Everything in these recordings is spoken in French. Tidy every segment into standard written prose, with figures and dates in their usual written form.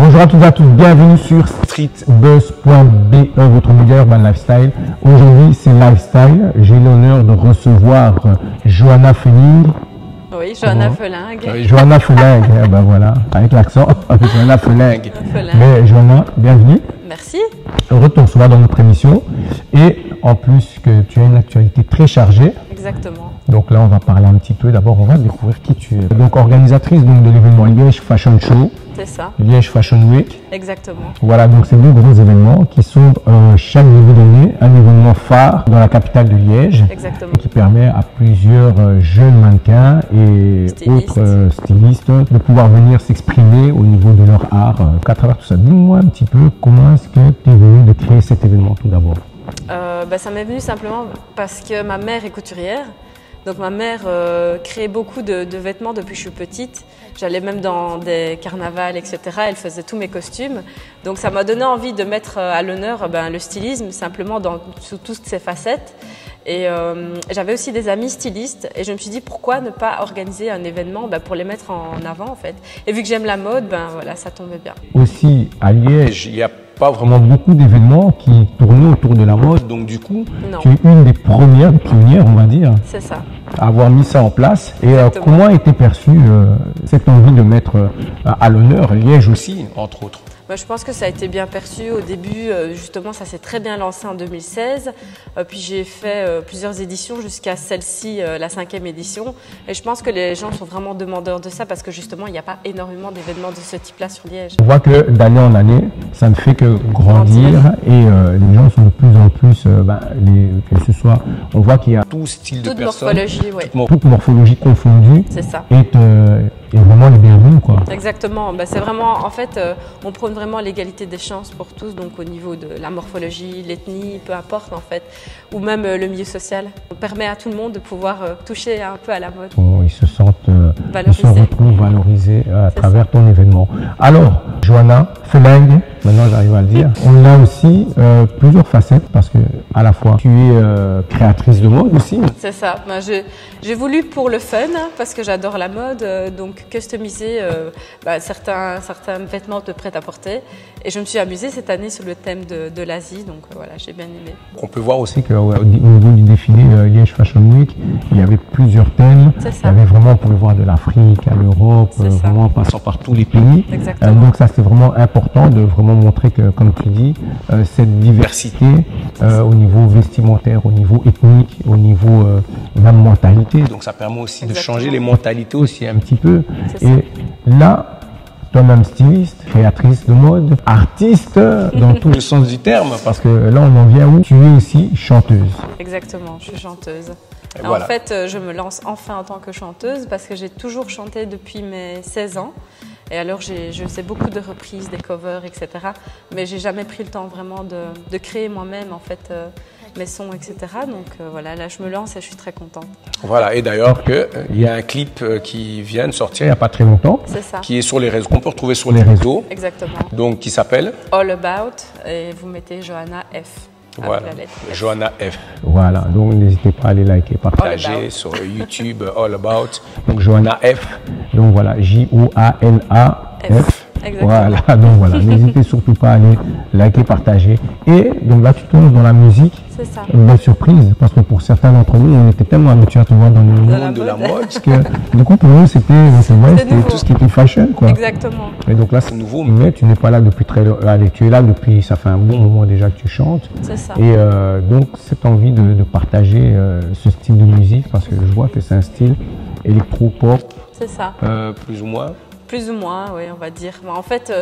Bonjour à toutes et à tous, bienvenue sur streetbuzz.be, votre média urban lifestyle. Aujourd'hui, c'est lifestyle. J'ai l'honneur de recevoir Johanna Feling. Oui, Johanna Feling. Oui, Johanna Feling, ben voilà, avec l'accent, Johanna Feling. Mais Johanna, bienvenue. Merci. Heureux de te recevoir dans notre émission. Et en plus que tu as une actualité très chargée. Exactement. Donc là, on va parler un petit peu. D'abord, on va découvrir qui tu es. Donc, organisatrice donc, de l'événement Liège Fashion Show. C'est ça. Liège Fashion Week. Exactement. Voilà, donc c'est deux gros événements qui sont chaque début d'année un événement phare dans la capitale de Liège. Exactement. Qui permet à plusieurs jeunes mannequins et autres stylistes de pouvoir venir s'exprimer au niveau de leur art qu'à travers tout ça. Dis-moi un petit peu comment est-ce que tu es venu de créer cet événement tout d'abord. Ça m'est venu simplement parce que ma mère est couturière. Donc ma mère créait beaucoup de vêtements depuis que je suis petite. J'allais même dans des carnavals, etc. Elle faisait tous mes costumes. Donc ça m'a donné envie de mettre à l'honneur le stylisme, simplement sous toutes ses facettes. Et j'avais aussi des amis stylistes et je me suis dit pourquoi ne pas organiser un événement pour les mettre en avant en fait. Et vu que j'aime la mode, voilà, ça tombait bien. Aussi à Liège, il y a pas vraiment beaucoup d'événements qui tournaient autour de la mode, donc du coup, tu es une des premières, pionnières, on va dire, c'est ça, à avoir mis ça en place. Et comment a été perçue cette envie de mettre à l'honneur Liège aussi, entre autres? Je pense que ça a été bien perçu au début, justement ça s'est très bien lancé en 2016, puis j'ai fait plusieurs éditions jusqu'à celle-ci, la 5e édition, et je pense que les gens sont vraiment demandeurs de ça parce que justement il n'y a pas énormément d'événements de ce type-là sur Liège. On voit que d'année en année, ça ne fait que grandir et les gens sont de plus en plus, que ce soit, on voit qu'il y a tout style de personnes, toute morphologie confondue, c'est ça. Et vraiment les bienvenus quoi. Exactement, c'est vraiment, en fait, on prône vraiment l'égalité des chances pour tous, donc au niveau de la morphologie, l'ethnie, peu importe en fait, ou même le milieu social. On permet à tout le monde de pouvoir toucher un peu à la mode. Ils se sentent, ils se retrouvent valorisés à travers ton événement. Alors, Johanna Feling, maintenant j'arrive à le dire, on a aussi plusieurs facettes parce que à la fois tu es créatrice de mode aussi. C'est ça, j'ai voulu pour le fun, parce que j'adore la mode, donc customiser certains vêtements de prêt-à-porter. Et je me suis amusée cette année sur le thème de l'Asie, donc voilà, j'ai bien aimé. On peut voir aussi qu'au niveau du défilé Liège Fashion Week, il y avait plusieurs thèmes. C'est ça. Il y avait vraiment, on pouvait voir de l'Afrique à l'Europe, vraiment en passant par tous les pays. Exactement. Donc ça, c'est vraiment important de vraiment montrer que, comme tu dis, cette diversité au niveau vestimentaire, au niveau ethnique, au niveau même mentalité. Donc ça permet aussi de changer les mentalités aussi un petit peu. Et là, toi-même styliste, créatrice de mode, artiste dans tout le sens du terme, parce que là on en vient où tu es aussi chanteuse. Exactement, je suis chanteuse. Voilà. En fait, je me lance enfin en tant que chanteuse parce que j'ai toujours chanté depuis mes 16 ans. Et alors, je fais beaucoup de reprises, des covers, etc. Mais j'ai jamais pris le temps vraiment de créer moi-même en fait mes sons, etc. Donc voilà, là je me lance et je suis très contente. Voilà, et d'ailleurs il y a un clip qui vient de sortir il n'y a pas très longtemps, qui est sur les réseaux, qu'on peut retrouver sur les réseaux. Exactement. Donc qui s'appelle All About, et vous mettez Johanna F. Voilà, Johanna F. Voilà, donc n'hésitez pas à aller liker, partager sur YouTube All About. Donc Johanna F. Donc voilà, Joanna-F. Voilà, donc voilà, n'hésitez surtout pas à aller liker, partager. Et donc là, tu tombes dans la musique. C'est ça. Une belle surprise, parce que pour certains d'entre nous, on était tellement habitués à te voir dans le monde de la mode que du coup, pour nous, c'était tout ce qui était fashion, quoi. Exactement. Et donc là, c'est nouveau, mais tu n'es pas là depuis très longtemps. Tu es là depuis, ça fait un bon moment déjà que tu chantes. C'est ça. Et donc, cette envie de partager ce style de musique, parce que je vois que c'est un style électro-pop. C'est ça. Plus ou moins. Plus ou moins, oui, on va dire. En fait,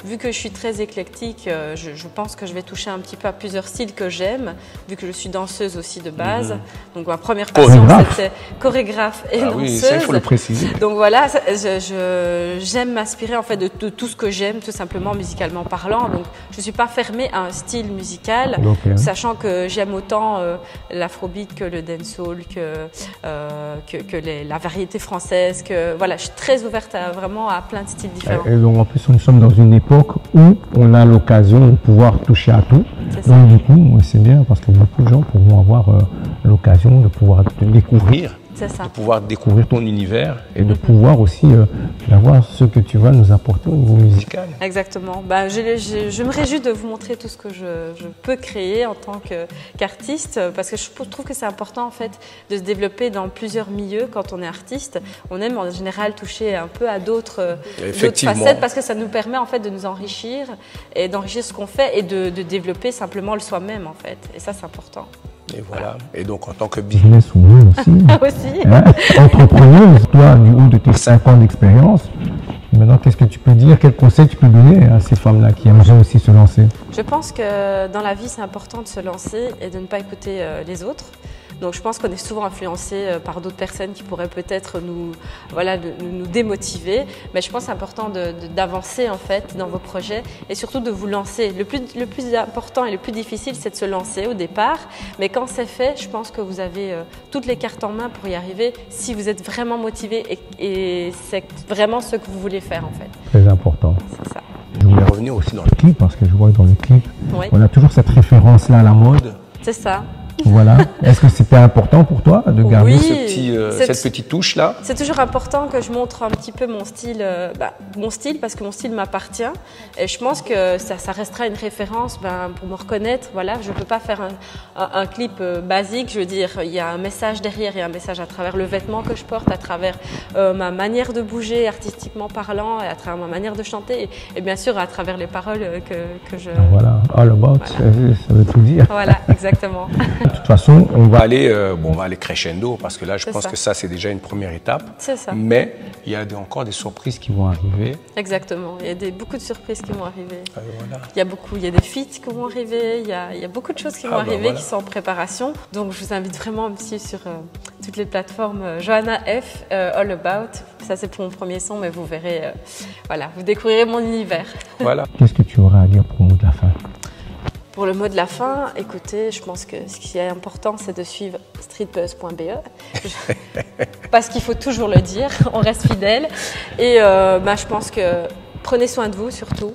vu que je suis très éclectique, je pense que je vais toucher un petit peu à plusieurs styles que j'aime, vu que je suis danseuse aussi de base. Donc ma première passion, c'était chorégraphe et danseuse. Oui, ça, il faut le préciser. Donc voilà, j'aime m'inspirer en fait de tout ce que j'aime, tout simplement musicalement parlant. Donc je ne suis pas fermée à un style musical, sachant que j'aime autant l'afrobeat que le dancehall, que la variété française. Voilà, je suis très ouverte à plein de styles différents. Et donc en plus, nous sommes dans une époque où on a l'occasion de pouvoir toucher à tout. Donc du coup, c'est bien parce que beaucoup de gens pourront avoir l'occasion de pouvoir te découvrir C'est ça. De pouvoir découvrir ton univers et de pouvoir aussi d'avoir ce que tu vas nous apporter au niveau musical. Exactement. Ben, je me réjouis de vous montrer tout ce que je peux créer en tant qu'artiste, parce que je trouve que c'est important en fait de se développer dans plusieurs milieux. Quand on est artiste, on aime en général toucher un peu à d'autres facettes, parce que ça nous permet en fait de nous enrichir et d'enrichir ce qu'on fait et de développer simplement le soi-même en fait. Et ça, c'est important. Et voilà. Et donc, en tant que businesswoman aussi, aussi. Hein, entrepreneuse, toi, du haut de tes 5 ans d'expérience, maintenant, qu'est-ce que tu peux dire, quel conseil tu peux donner à ces femmes-là qui aimeraient aussi se lancer? Je pense que dans la vie, c'est important de se lancer et de ne pas écouter les autres. Donc je pense qu'on est souvent influencé par d'autres personnes qui pourraient peut-être nous démotiver. Mais je pense que c'est important d'avancer en fait dans vos projets et surtout de vous lancer. Le plus important et le plus difficile, c'est de se lancer au départ. Mais quand c'est fait, je pense que vous avez toutes les cartes en main pour y arriver si vous êtes vraiment motivé et c'est vraiment ce que vous voulez faire en fait. Très important. C'est ça. Je voulais revenir aussi dans le clip parce que je vois que dans le clip, Oui. on a toujours cette référence-là à la mode. C'est ça. Voilà. Est-ce que c'était important pour toi de garder Oui, cette petite touche-là? C'est toujours important que je montre un petit peu mon style parce que mon style m'appartient. Et je pense que ça restera une référence pour me reconnaître. Voilà, je ne peux pas faire un clip basique. Je veux dire, il y a un message derrière, il y a un message à travers le vêtement que je porte, à travers ma manière de bouger artistiquement parlant, et à travers ma manière de chanter et bien sûr à travers les paroles que je... Voilà, all about, voilà. Ça veut tout dire. Voilà, exactement. De toute façon, on va aller crescendo parce que là, je pense que ça, c'est déjà une première étape. C'est ça. Mais il y a encore des surprises qui vont arriver. Exactement. Il y a beaucoup de surprises qui vont arriver. Voilà. Il y a des feats qui vont arriver. Il y a beaucoup de choses qui vont arriver qui sont en préparation. Donc, je vous invite vraiment à me suivre sur toutes les plateformes. Johanna F, All About. Ça, c'est pour mon premier son, mais vous verrez, voilà, vous découvrirez mon univers. Voilà. Qu'est-ce que tu auras à dire pour le mot de la fin? Pour le mot de la fin, écoutez, je pense que ce qui est important, c'est de suivre streetbuzz.be parce qu'il faut toujours le dire, on reste fidèle. Et je pense que prenez soin de vous surtout,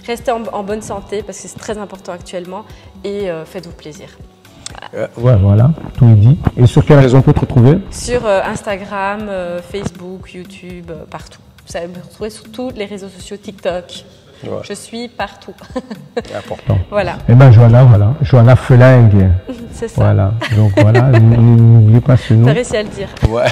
restez en bonne santé parce que c'est très important actuellement et faites-vous plaisir. Voilà, tout est dit. Et sur quelle raison on peut te retrouver? Sur Instagram, Facebook, YouTube, partout. Vous savez me retrouver sur tous les réseaux sociaux, TikTok. Ouais. Je suis partout. C'est important. Voilà. Et bien Johanna Felingue. C'est ça. Voilà. Donc voilà, n'oubliez pas ce nom. T'as réussi à le dire. Ouais.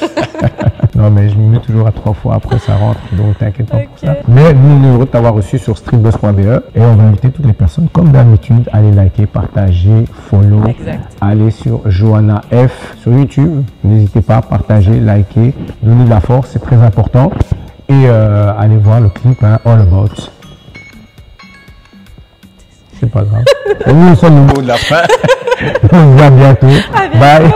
Non mais je me mets toujours à 3 fois après ça rentre, donc t'inquiète pas pour ça. Mais nous on est heureux de t'avoir reçu sur streetbuzz.be et on va inviter toutes les personnes comme d'habitude à aller liker, partager, follow. Exact. Allez sur Johanna F sur YouTube. N'hésitez pas à partager, liker, donner de la force, c'est très important. Et allez voir le clip All About. C'est pas grave. Et nous sommes au mot de la fin. On se voit bientôt. Bye.